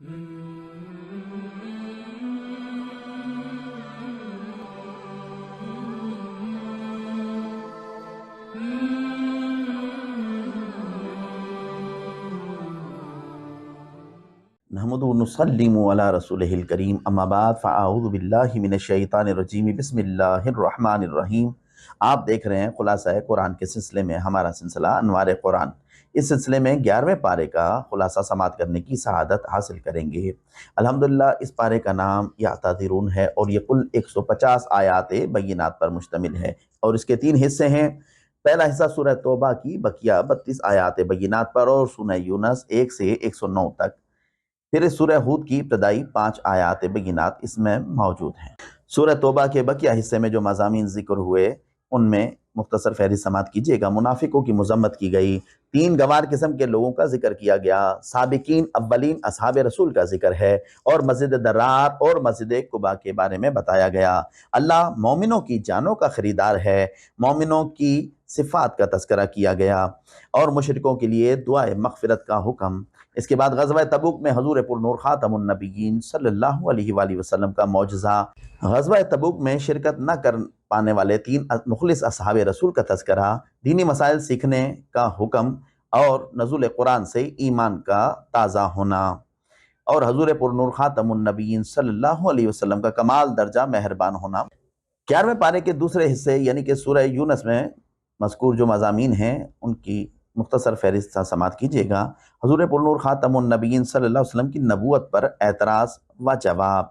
نحمدہ و نصلی علی رسولہ الکریم، اما بعد فاعوذ باللہ من الشیطان الرجیم، بسم اللہ الرحمن الرحیم۔ آپ دیکھ رہے ہیں خلاصہ قرآن کے سلسلے میں ہمارا سلسلہ انوار قرآن۔ اس سلسلے میں 11ویں پارے کا خلاصہ سماعت کرنے کی سعادت حاصل کریں گے۔ الحمدللہ اس پارے کا نام یعتذرون ہے اور یہ کل 150 آیات بینات پر مشتمل ہے، اور اس کے 3 حصے ہیں۔ پہلا حصہ سورہ توبہ کی بقیہ 32 آیات بینات پر اور سورہ یونس 1 سے 109 تک، پھر اس سورہ ہود کی ابتدائی 5 آیات بینات اس میں موجود ہیں۔ سورہ توبہ کے بقیہ حصے میں جو مضامین ذکر ہوئے ان میں مختصر فہرست سماعت کیجیے گا۔ منافقوں کی مذمت کی گئی، 3 گوار قسم کے لوگوں کا ذکر کیا گیا، سابقین اولین اصحاب رسول کا ذکر ہے، اور مسجد درار اور مسجد قباء کے بارے میں بتایا گیا۔ اللہ مومنوں کی جانوں کا خریدار ہے، مومنوں کی صفات کا تذکرہ کیا گیا، اور مشرکوں کے لیے دعائے مغفرت کا حکم۔ اس کے بعد غزوہ تبوک میں حضور پر نور خاتم النبیین صلی اللہ علیہ وآلہ وسلم کا معجزہ، غزوہ تبوک میں شرکت نہ کر پانے والے 3 مخلص اصحاب رسول کا تذکرہ، دینی مسائل سیکھنے کا حکم، اور نزول قرآن سے ایمان کا تازہ ہونا، اور حضور پر نور خاتم النبیین صلی اللہ علیہ وسلم کا کمال درجہ مہربان ہونا۔ 11ویں پارے کے دوسرے حصے یعنی کہ سورہ یونس میں مذکور جو مضامین ہیں ان کی مختصر فہرست سماعت کیجیے گا۔ حضور پر نور خاتم النبیین صلی اللہ علیہ وسلم کی نبوت پر اعتراض و جواب،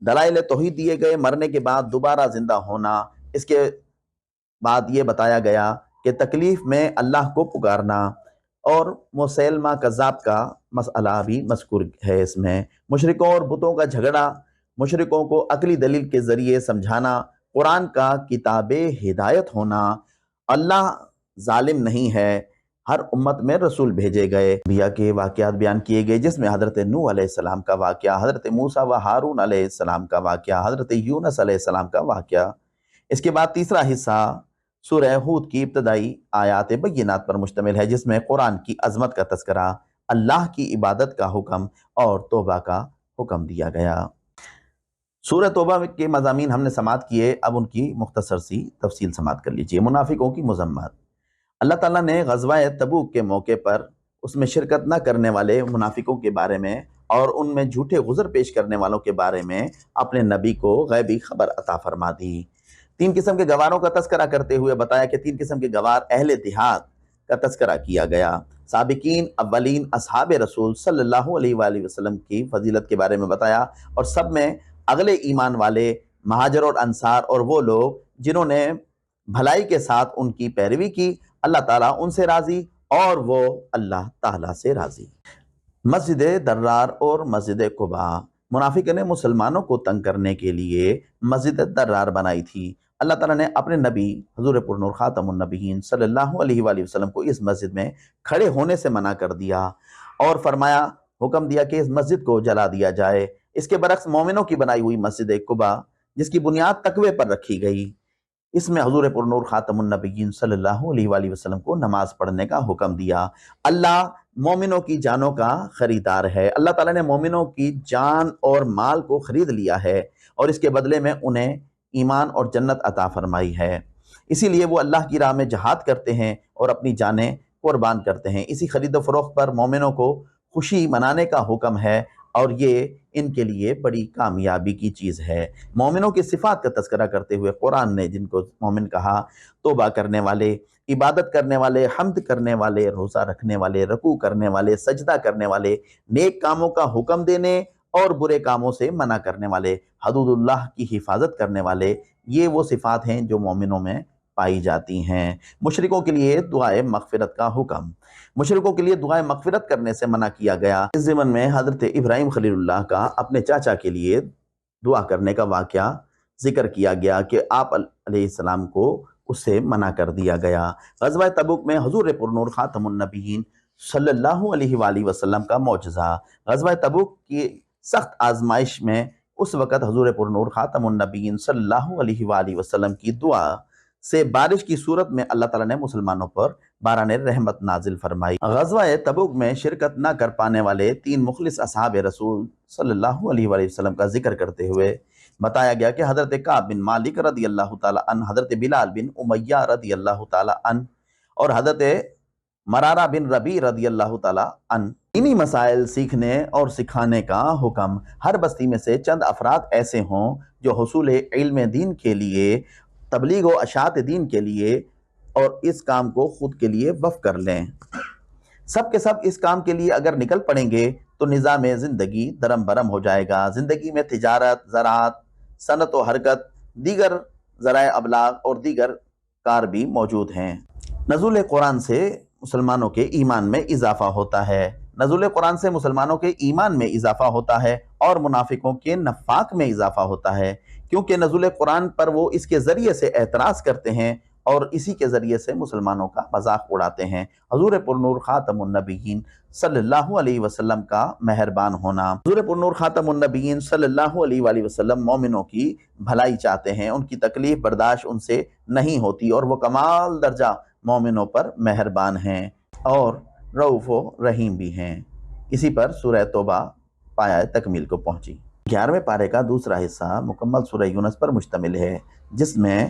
دلائل توحید دیے گئے، مرنے کے بعد دوبارہ زندہ ہونا۔ اس کے بعد یہ بتایا گیا کہ تکلیف میں اللہ کو پکارنا، اور مسیلمہ کذاب کا مسئلہ بھی مذکور ہے اس میں۔ مشرکوں اور بتوں کا جھگڑا، مشرکوں کو عقلی دلیل کے ذریعے سمجھانا، قرآن کا کتاب ہدایت ہونا، اللہ ظالم نہیں ہے، ہر امت میں رسول بھیجے گئے، انبیاء کے واقعات بیان کیے گئے جس میں حضرت نوح علیہ السلام کا واقعہ، حضرت موسیٰ و ہارون علیہ السلام کا واقعہ، حضرت یونس علیہ السلام کا واقعہ۔ اس کے بعد تیسرا حصہ سورہ ہود کی ابتدائی آیات بینات پر مشتمل ہے جس میں قرآن کی عظمت کا تذکرہ، اللہ کی عبادت کا حکم اور توبہ کا حکم دیا گیا۔ سورہ توبہ کے مضامین ہم نے سماعت کیے، اب ان کی مختصر سی تفصیل سماعت کر لیجئے۔ منافقوں کی مذمت۔ اللہ تعالیٰ نے غزوہ تبوک کے موقع پر اس میں شرکت نہ کرنے والے منافقوں کے بارے میں اور ان میں جھوٹے عذر پیش کرنے والوں کے بارے میں اپنے نبی کو غیبی خبر عطا فرما دی۔ 3 قسم کے گواروں کا تذکرہ کرتے ہوئے بتایا کہ 3 قسم کے گوار اہل دیہات کا تذکرہ کیا گیا۔ سابقین اولین اصحاب رسول صلی اللہ علیہ وآلہ وسلم کی فضیلت کے بارے میں بتایا، اور سب میں اگلے ایمان والے مہاجر اور انصار، اور وہ لوگ جنہوں نے بھلائی کے ساتھ ان کی پیروی کی، اللہ تعالیٰ ان سے راضی اور وہ اللہ تعالیٰ سے راضی۔ مسجد درار اور مسجد قباء۔ منافقوں نے مسلمانوں کو تنگ کرنے کے لیے مسجد درار بنائی تھی۔ اللہ تعالیٰ نے اپنے نبی حضور پر نور خاتم النبیین صلی اللہ علیہ وآلہ وسلم کو اس مسجد میں کھڑے ہونے سے منع کر دیا، اور فرمایا، حکم دیا کہ اس مسجد کو جلا دیا جائے۔ اس کے برعکس مومنوں کی بنائی ہوئی مسجد قباء، جس کی بنیاد تقوی پر رکھی گئی، اس میں حضور پر نور خاتم النبیین صلی اللہ علیہ وآلہ وسلم کو نماز پڑھنے کا حکم دیا۔ اللہ مومنوں کی جانوں کا خریدار ہے۔ اللہ تعالیٰ نے مومنوں کی جان اور مال کو خرید لیا ہے، اور اس کے بدلے میں انہیں ایمان اور جنت عطا فرمائی ہے۔ اسی لیے وہ اللہ کی راہ میں جہاد کرتے ہیں اور اپنی جانیں قربان کرتے ہیں۔ اسی خرید و فروخت پر مومنوں کو خوشی منانے کا حکم ہے، اور یہ ان کے لیے بڑی کامیابی کی چیز ہے۔ مومنوں کی صفات کا تذکرہ کرتے ہوئے قرآن نے جن کو مومن کہا، توبہ کرنے والے، عبادت کرنے والے، حمد کرنے والے، روزہ رکھنے والے، رکوع کرنے والے، سجدہ کرنے والے، نیک کاموں کا حکم دینے اور برے کاموں سے منع کرنے والے، حدود اللہ کی حفاظت کرنے والے، یہ وہ صفات ہیں جو مومنوں میں پائی جاتی ہیں۔ مشرکوں کے لیے دعائے مغفرت کا حکم۔ مشرکوں کے لیے دعائے مغفرت کرنے سے منع کیا گیا۔ اس ضمن میں حضرت ابراہیم خلیل اللہ کا اپنے چاچا کے لیے دعا کرنے کا واقعہ ذکر کیا گیا کہ آپ علیہ السلام کو اس سے منع کر دیا گیا۔ غزوہ تبوک میں حضور پر نور خاتم النبیین صلی اللہ علیہ وآلہ وسلم کا معجزہ۔ غزوہ تبوک کی سخت آزمائش میں اس وقت حضور پر نور خاتم النبیین صلی اللہ علیہ وآلہ وسلم کی دعا سے بارش کی صورت میں اللہ تعالیٰ نے مسلمانوں پر باران رحمت نازل فرمائی۔ غزوہ تبوک میں شرکت نہ کر پانے والے 3 مخلص اصحاب رسول صلی اللہ علیہ وآلہ وسلم کا ذکر کرتے ہوئے بتایا گیا کہ حضرت کعب بن مالک رضی اللہ تعالیٰ عنہ، حضرت بلال بن امیہ رضی اللہ تعالیٰ عنہ اور حضرت مرارہ بن ربیع رضی اللہ تعالیٰ عنہ، انہی مسائل سیکھنے اور سکھانے کا حکم ہر بستی میں سے چند افراد ایسے ہوں جو حصول علم دین کے لیے، تبلیغ و اشاعت دین کے لیے اور اس کام کو خود کے لیے وقف کر لیں۔ سب کے سب اس کام کے لیے اگر نکل پڑیں گے تو نظام زندگی درم برم ہو جائے گا۔ زندگی میں تجارت، زراعت، صنعت و حرکت، دیگر ذرائع ابلاغ اور دیگر کار بھی موجود ہیں۔ نزول قرآن سے مسلمانوں کے ایمان میں اضافہ ہوتا ہے۔ نزول قرآن سے مسلمانوں کے ایمان میں اضافہ ہوتا ہے اور منافقوں کے نفاق میں اضافہ ہوتا ہے، کیونکہ نزول قرآن پر وہ اس کے ذریعے سے اعتراض کرتے ہیں اور اسی کے ذریعے سے مسلمانوں کا مذاق اڑاتے ہیں۔ حضور پرنور خاتم النبیین صلی اللہ علیہ وسلم کا مہربان ہونا۔ حضور پرنور خاتم النبیین صلی اللہ علیہ وآلہ وسلم مومنوں کی بھلائی چاہتے ہیں، ان کی تکلیف برداشت ان سے نہیں ہوتی اور وہ کمال درجہ مومنوں پر مہربان ہیں اور رؤوف و رحیم بھی ہیں۔ اسی پر سورہ توبہ پایہ تکمیل کو پہنچی۔ 11ویں پارے کا دوسرا حصہ مکمل سورہ یونس پر مشتمل ہے، جس میں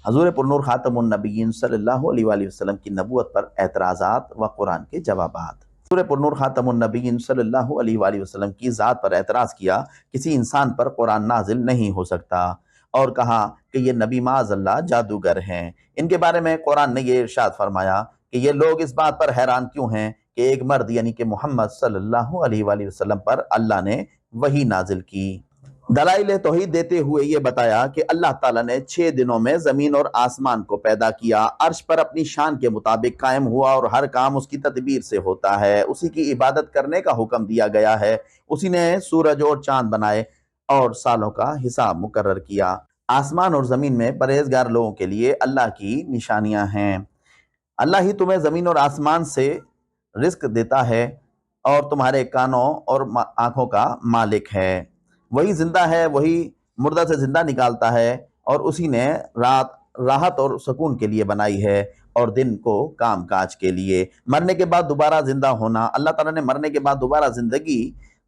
حضور پرنور خاتم النبیین صلی اللہ علیہ وآلہ وسلم کی نبوت پر اعتراضات و قرآن کے جوابات۔ حضور پرنور خاتم النبیین صلی اللہ علیہ وآلہ وسلم کی ذات پر اعتراض کیا، کسی انسان پر قرآن نازل نہیں ہو سکتا، اور کہا کہ یہ نبی معاذ اللہ جادوگر ہیں۔ ان کے بارے میں قرآن نے یہ ارشاد فرمایا کہ یہ لوگ اس بات پر حیران کیوں ہیں کہ ایک مرد یعنی کہ محمد صلی اللہ علیہ وآلہ وسلم پر اللہ نے وحی نازل کی۔ دلائل توحید دیتے ہوئے یہ بتایا کہ اللہ تعالیٰ نے 6 دنوں میں زمین اور آسمان کو پیدا کیا، عرش پر اپنی شان کے مطابق قائم ہوا اور ہر کام اس کی تدبیر سے ہوتا ہے، اسی کی عبادت کرنے کا حکم دیا گیا ہے، اسی نے سورج اور چاند بنائے اور سالوں کا حساب مقرر کیا۔ آسمان اور زمین میں پرہیزگار لوگوں کے لیے اللہ کی نشانیاں ہیں۔ اللہ ہی تمہیں زمین اور آسمان سے رزق دیتا ہے اور تمہارے کانوں اور آنکھوں کا مالک ہے، وہی زندہ ہے، وہی مردہ سے زندہ نکالتا ہے، اور اسی نے رات راحت اور سکون کے لیے بنائی ہے اور دن کو کام کاج کے لیے۔ مرنے کے بعد دوبارہ زندہ ہونا، اللہ تعالیٰ نے مرنے کے بعد دوبارہ زندگی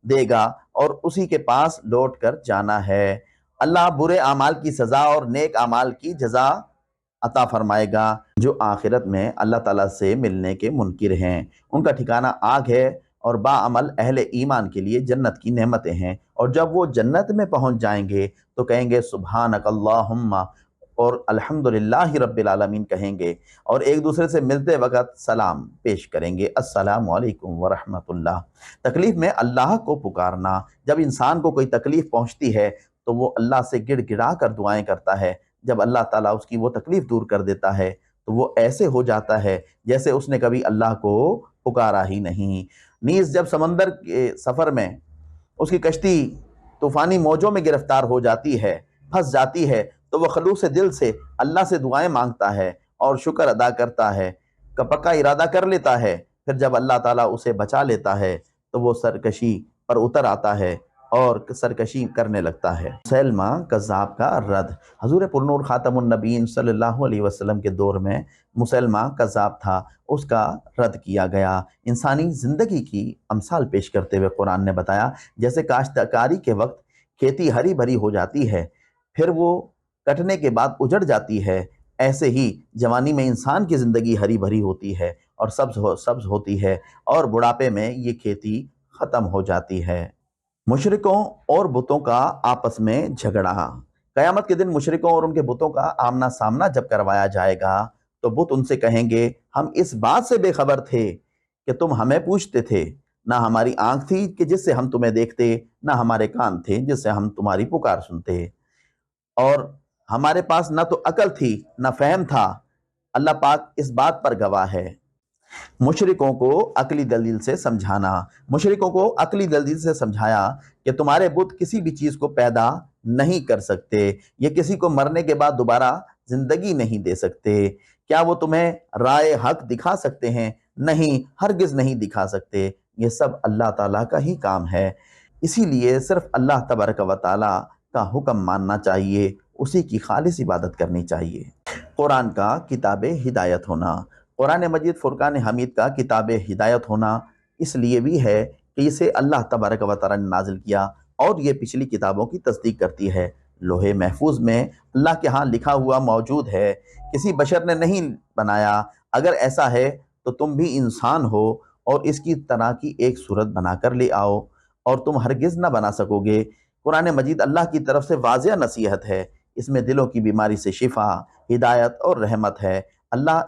دے گا اور اسی کے پاس لوٹ کر جانا ہے۔ اللہ برے اعمال کی سزا اور نیک اعمال کی جزا عطا فرمائے گا۔ جو آخرت میں اللہ تعالیٰ سے ملنے کے منکر ہیں، ان کا ٹھکانہ آگ ہے اور باعمل اہل ایمان کے لیے جنت کی نعمتیں ہیں، اور جب وہ جنت میں پہنچ جائیں گے تو کہیں گے سبحانک اللہم اور الحمدللہ رب العالمین کہیں گے، اور ایک دوسرے سے ملتے وقت سلام پیش کریں گے، السلام علیکم ورحمۃ اللہ۔ تکلیف میں اللہ کو پکارنا، جب انسان کو کوئی تکلیف پہنچتی ہے تو وہ اللہ سے گڑ گڑا کر دعائیں کرتا ہے، جب اللہ تعالیٰ اس کی وہ تکلیف دور کر دیتا ہے تو وہ ایسے ہو جاتا ہے جیسے اس نے کبھی اللہ کو پکارا ہی نہیں۔ نیز جب سمندر کے سفر میں اس کی کشتی طوفانی موجوں میں گرفتار ہو جاتی ہے، پھنس جاتی ہے، تو وہ خلوص دل سے اللہ سے دعائیں مانگتا ہے اور شکر ادا کرتا ہے، پکا ارادہ کر لیتا ہے، پھر جب اللہ تعالیٰ اسے بچا لیتا ہے تو وہ سرکشی پر اتر آتا ہے اور سرکشی کرنے لگتا ہے۔ مسیلمہ کذاب کا رد۔ حضور پرنور خاتم النبیین صلی اللہ علیہ وسلم کے دور میں مسیلمہ کذاب تھا، اس کا رد کیا گیا۔ انسانی زندگی کی امثال پیش کرتے ہوئے قرآن نے بتایا، جیسے کاشتکاری کے وقت کھیتی ہری بھری ہو جاتی ہے، پھر وہ کٹنے کے بعد اجڑ جاتی ہے، ایسے ہی جوانی میں انسان کی زندگی ہری بھری ہوتی ہے اور سبز ہوتی ہے، اور بڑھاپے میں یہ کھیتی ختم ہو جاتی ہے۔ مشرکوں اور بتوں کا آپس میں جھگڑا۔ قیامت کے دن مشرکوں اور ان کے بتوں کا آمنا سامنا جب کروایا جائے گا تو بت ان سے کہیں گے، ہم اس بات سے بے خبر تھے کہ تم ہمیں پوچھتے تھے، نہ ہماری آنکھ تھی کہ جس سے ہم تمہیں دیکھتے، نہ ہمارے کان تھے جس سے ہم تمہاری پکار سنتے، اور ہمارے پاس نہ تو عقل تھی نہ فہم تھا، اللہ پاک اس بات پر گواہ ہے۔ مشرکوں کو عقلی دلیل سے سمجھانا۔ مشرکوں کو عقلی دلیل سے سمجھایا کہ تمہارے بت کسی بھی چیز کو پیدا نہیں کر سکتے، یہ کسی کو مرنے کے بعد دوبارہ زندگی نہیں دے سکتے۔ کیا وہ تمہیں رائے حق دکھا سکتے ہیں؟ نہیں، ہرگز نہیں دکھا سکتے۔ یہ سب اللہ تعالیٰ کا ہی کام ہے، اسی لیے صرف اللہ تبارک و تعالیٰ کا حکم ماننا چاہیے، اسی کی خالص عبادت کرنی چاہیے۔ قرآن کا کتاب ہدایت ہونا۔ قرآن مجید فرقان حمید کا کتاب ہدایت ہونا اس لیے بھی ہے کہ اسے اللہ تبارک و تعالی نے نازل کیا اور یہ پچھلی کتابوں کی تصدیق کرتی ہے۔ لوح محفوظ میں اللہ کے ہاں لکھا ہوا موجود ہے، کسی بشر نے نہیں بنایا۔ اگر ایسا ہے تو تم بھی انسان ہو اور اس کی طرح کی ایک صورت بنا کر لے آؤ، اور تم ہرگز نہ بنا سکو گے۔ قرآن مجید اللہ کی طرف سے واضح نصیحت ہے، اس میں دلوں کی بیماری سے شفا، ہدایت اور رحمت ہے۔ اللہ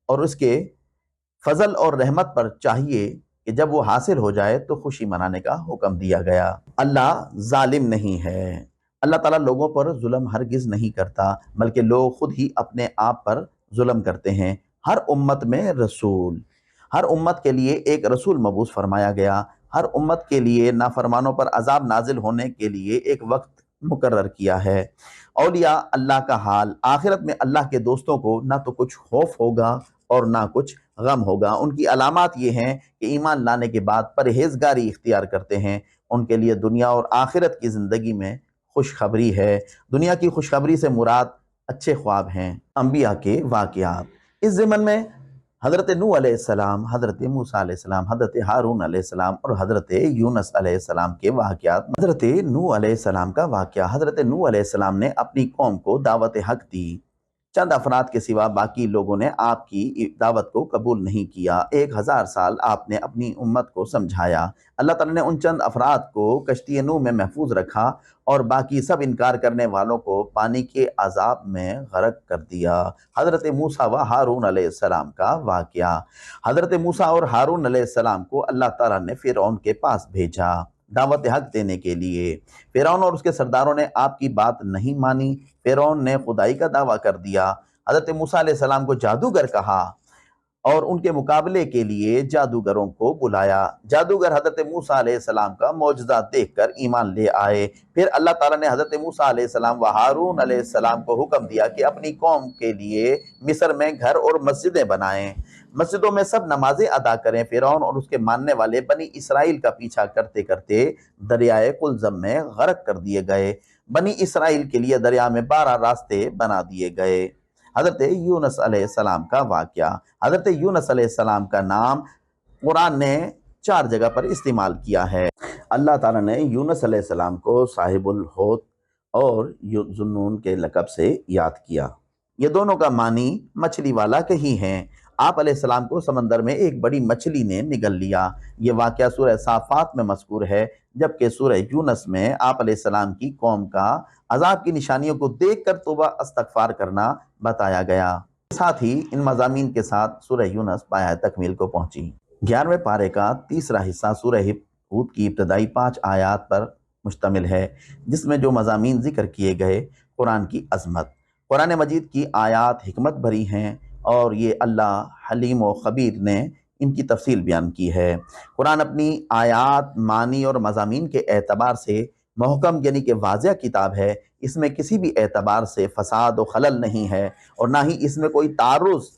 اور اس کے فضل اور رحمت پر چاہیے کہ جب وہ حاصل ہو جائے تو خوشی منانے کا حکم دیا گیا۔ اللہ ظالم نہیں ہے۔ اللہ تعالیٰ لوگوں پر ظلم ہرگز نہیں کرتا، بلکہ لوگ خود ہی اپنے آپ پر ظلم کرتے ہیں۔ ہر امت میں رسول، ہر امت کے لیے ایک رسول مبعوث فرمایا گیا۔ ہر امت کے لیے نافرمانوں پر عذاب نازل ہونے کے لیے ایک وقت مقرر کیا ہے۔ اولیاء اللہ کا حال، آخرت میں اللہ کے دوستوں کو نہ تو کچھ خوف ہوگا اور نہ کچھ غم ہوگا۔ ان کی علامات یہ ہیں کہ ایمان لانے کے بعد پرہیزگاری اختیار کرتے ہیں۔ ان کے لیے دنیا اور آخرت کی زندگی میں خوشخبری ہے۔ دنیا کی خوشخبری سے مراد اچھے خواب ہیں۔ انبیاء کے واقعات، اس ضمن میں حضرت نوح علیہ السلام، حضرت موسیٰ علیہ السلام، حضرت ہارون علیہ السلام اور حضرت یونس علیہ السلام کے واقعات۔ حضرت نوح علیہ السلام کا واقعہ، حضرت نوح علیہ السلام نے اپنی قوم کو دعوت حق دی۔ چند افراد کے سوا باقی لوگوں نے آپ کی دعوت کو قبول نہیں کیا۔ 1000 سال آپ نے اپنی امت کو سمجھایا۔ اللہ تعالیٰ نے ان چند افراد کو کشتی نوح میں محفوظ رکھا اور باقی سب انکار کرنے والوں کو پانی کے عذاب میں غرق کر دیا۔ حضرت موسیٰ و ہارون علیہ السلام کا واقعہ، حضرت موسیٰ اور ہارون علیہ السلام کو اللہ تعالیٰ نے فرعون کے پاس بھیجا دعوت حق دینے کے لیے۔ فرعون اور اس کے سرداروں نے آپ کی بات نہیں مانی۔ فرعون نے خدائی کا دعویٰ کر دیا۔ حضرت موسیٰ علیہ السلام کو جادوگر کہا اور ان کے مقابلے کے لیے جادوگروں کو بلایا۔ جادوگر حضرت موسیٰ علیہ السلام کا معجزہ دیکھ کر ایمان لے آئے۔ پھر اللہ تعالیٰ نے حضرت موسیٰ علیہ السلام و ہارون علیہ السلام کو حکم دیا کہ اپنی قوم کے لیے مصر میں گھر اور مسجدیں بنائیں، مسجدوں میں سب نمازیں ادا کریں۔ فرعون اور اس کے ماننے والے بنی اسرائیل کا پیچھا کرتے کرتے دریائے قلزم میں غرق کر دیے گئے۔ بنی اسرائیل کے لیے دریا میں 12 راستے بنا دیے گئے۔ حضرت یونس علیہ السلام کا واقعہ، حضرت یونس علیہ السلام کا نام قرآن نے 4 جگہ پر استعمال کیا ہے۔ اللہ تعالیٰ نے یونس علیہ السلام کو صاحب الحوت اور ذوالنون کے لقب سے یاد کیا۔ یہ دونوں کا معنی مچھلی والا کہیں ہیں۔ آپ علیہ السلام کو سمندر میں ایک بڑی مچھلی نے نگل لیا۔ یہ واقعہ سورہ صافات میں مذکور ہے، جبکہ سورہ یونس میں آپ علیہ السلام کی قوم کا عذاب کی نشانیوں کو دیکھ کر توبہ استغفار کرنا بتایا گیا۔ ساتھ ہی ان مضامین کے ساتھ سورہ یونس پایہ تکمیل کو پہنچی۔ 11ویں پارے کا تیسرا حصہ سورہ ہود کی ابتدائی 5 آیات پر مشتمل ہے، جس میں جو مضامین ذکر کیے گئے، قرآن کی عظمت، قرآن مجید کی آیات حکمت بھری ہیں اور یہ اللہ حلیم و خبیر نے ان کی تفصیل بیان کی ہے۔ قرآن اپنی آیات، معنی اور مضامین کے اعتبار سے محکم یعنی کہ واضح کتاب ہے۔ اس میں کسی بھی اعتبار سے فساد و خلل نہیں ہے اور نہ ہی اس میں کوئی تعارض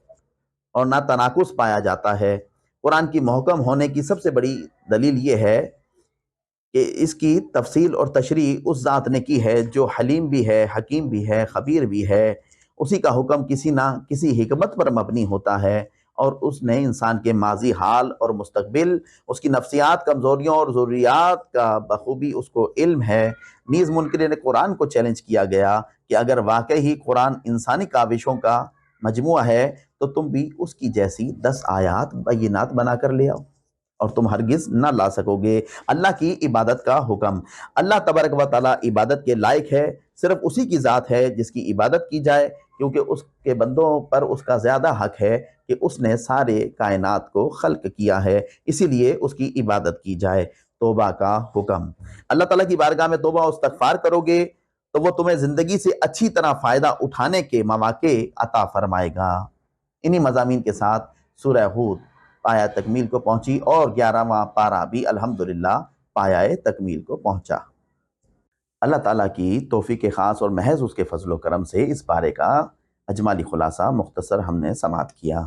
اور نہ تناقض پایا جاتا ہے۔ قرآن کی محکم ہونے کی سب سے بڑی دلیل یہ ہے کہ اس کی تفصیل اور تشریح اس ذات نے کی ہے جو حلیم بھی ہے، حکیم بھی ہے، خبیر بھی ہے۔ اسی کا حکم کسی نہ کسی حکمت پر مبنی ہوتا ہے اور اس نے انسان کے ماضی، حال اور مستقبل، اس کی نفسیات، کمزوریوں اور ضروریات کا بخوبی اس کو علم ہے۔ نیز منکرین قرآن کو چیلنج کیا گیا کہ اگر واقعی ہی قرآن انسانی کاوشوں کا مجموعہ ہے تو تم بھی اس کی جیسی 10 آیات بینات بنا کر لے آؤ، اور تم ہرگز نہ لا سکو گے۔ اللہ کی عبادت کا حکم، اللہ تبارک و تعالیٰ عبادت کے لائق ہے، صرف اسی کی ذات ہے جس کی عبادت کی جائے، کیونکہ اس کے بندوں پر اس کا زیادہ حق ہے کہ اس نے سارے کائنات کو خلق کیا ہے، اسی لیے اس کی عبادت کی جائے۔ توبہ کا حکم، اللہ تعالیٰ کی بارگاہ میں توبہ و استغفار کرو گے تو وہ تمہیں زندگی سے اچھی طرح فائدہ اٹھانے کے مواقع عطا فرمائے گا۔ انہی مضامین کے ساتھ سورہ ہود پایہ تکمیل کو پہنچی اور 11واں پارہ بھی الحمدللہ پایہ تکمیل کو پہنچا۔ اللہ تعالیٰ کی توفیق خاص اور محض اس کے فضل و کرم سے اس پارے کا اجمالی خلاصہ مختصر ہم نے سماعت کیا۔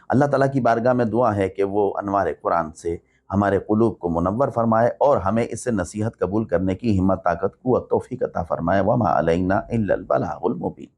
اللہ تعالیٰ کی بارگاہ میں دعا ہے کہ وہ انوار قرآن سے ہمارے قلوب کو منور فرمائے اور ہمیں اس سے نصیحت قبول کرنے کی ہمت، طاقت، قوت، توفیق عطا فرمائے۔ وما علینا الا البلاغ المبین۔